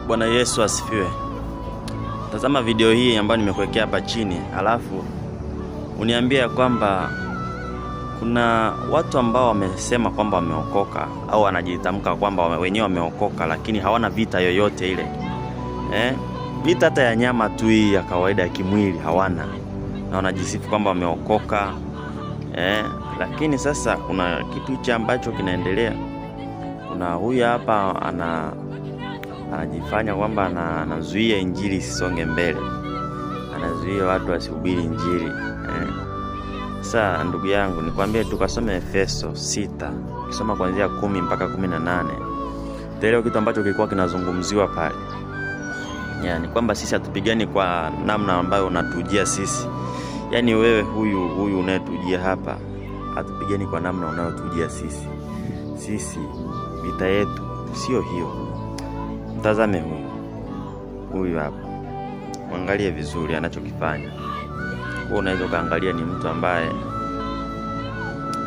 Bwana Yesu asifiwe. Tazama video hii ambayo nimekuwekea hapa chini, alafu uniambia kwamba kuna watu ambao wamesema kwamba wameokoka au wanajitamka kwamba wenyewe wameokoka, lakini hawana vita yoyote ile. Vita hata ya nyama tu hii ya kawaida ya kimwili hawana, na wanajisifu kwamba wameokoka. Lakini sasa kuna kitu hicho ambacho kinaendelea. Kuna huyu hapa anajifanya kwamba anazuia injili isisonge mbele, anazuia watu wasihubiri injili. Sasa ndugu yangu, nikwambie tukasome Efeso 6, kisoma kuanzia 10 mpaka 18. Leo kitu ambacho kilikuwa kinazungumziwa pale, yani kwamba sisi hatupigani kwa namna ambayo unatujia sisi. Yani wewe huyu unayetujia hapa, hatupigani kwa namna unayotujia sisi. Sisi vita yetu sio hiyo. Mtazame huyu hapa, mwangalie vizuri anachokifanya. Wewe unaweza kaangalia ni mtu ambaye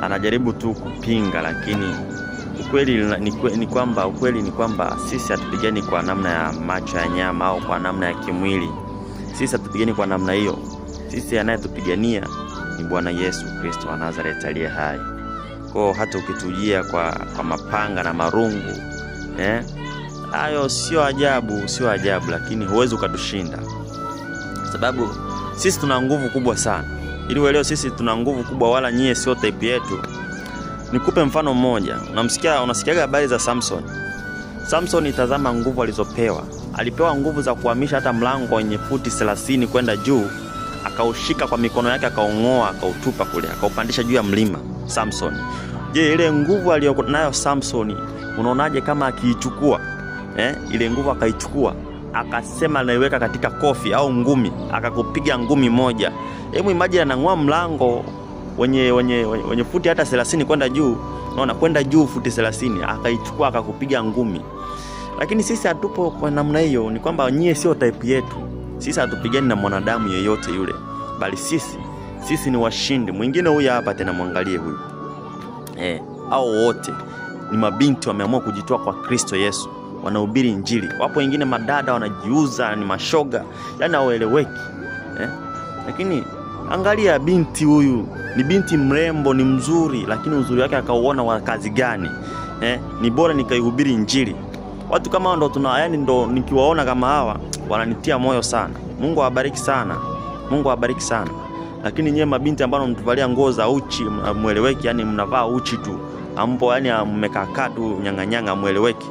anajaribu tu kupinga, lakini ukweli ni kwamba sisi hatupigani kwa namna ya macho ya nyama au kwa namna ya kimwili. Sisi hatupigani kwa namna hiyo. Sisi anayetupigania ni Bwana Yesu Kristo wa Nazareti aliye hai. Kwa hata ukitujia kwa mapanga na marungu, hayo sio ajabu, lakini huwezi ukatushinda. Sababu sisi tuna nguvu kubwa sana. Ili uelewe sisi tuna nguvu kubwa, wala nyie sio type yetu. Nikupe mfano mmoja. Unasikiaga habari za Samson. Samson, itazama nguvu alizopewa. Alipewa nguvu za kuhamisha hata mlango wenye futi 30 kwenda juu, akaushika kwa mikono yake, akaungoa, akautupa kule, akaupandisha juu ya mlima. Samson. Je, ile nguvu aliyonayo Samson, unaonaje kama akiichukua? Ile nguvu akaichukua, akasema naiweka katika kofi au ngumi, akakupiga ngumi moja. Hebu imagine anang'oa mlango wenye futi hata 30 kwenda juu. Unaona, kwenda juu futi 30, akaichukua akakupiga ngumi. Lakini sisi hatupo kwa namna hiyo. Ni kwamba nyie sio type yetu. Sisi hatupigani na mwanadamu yeyote yule, bali sisi ni washindi. Mwingine huyu hapa tena, mwangalie huyu. Hao wote ni mabinti wameamua kujitoa kwa Kristo Yesu, wanahubiri injili. Wapo wengine madada wanajiuza, ni mashoga, yani hawaeleweki. Lakini angalia binti huyu, ni binti mrembo, ni mzuri, lakini uzuri wake akauona wa kazi gani? Ni bora nikaihubiri injili. Watu kama hao ndo nikiwaona kama hawa wananitia moyo sana. Mungu awabariki sana. Lakini nyewe mabinti ambao mtuvalia nguo za uchi, mueleweki, yani mnavaa uchi tu. Ampo yani mmekaa tu nyang'anyanga, mueleweki.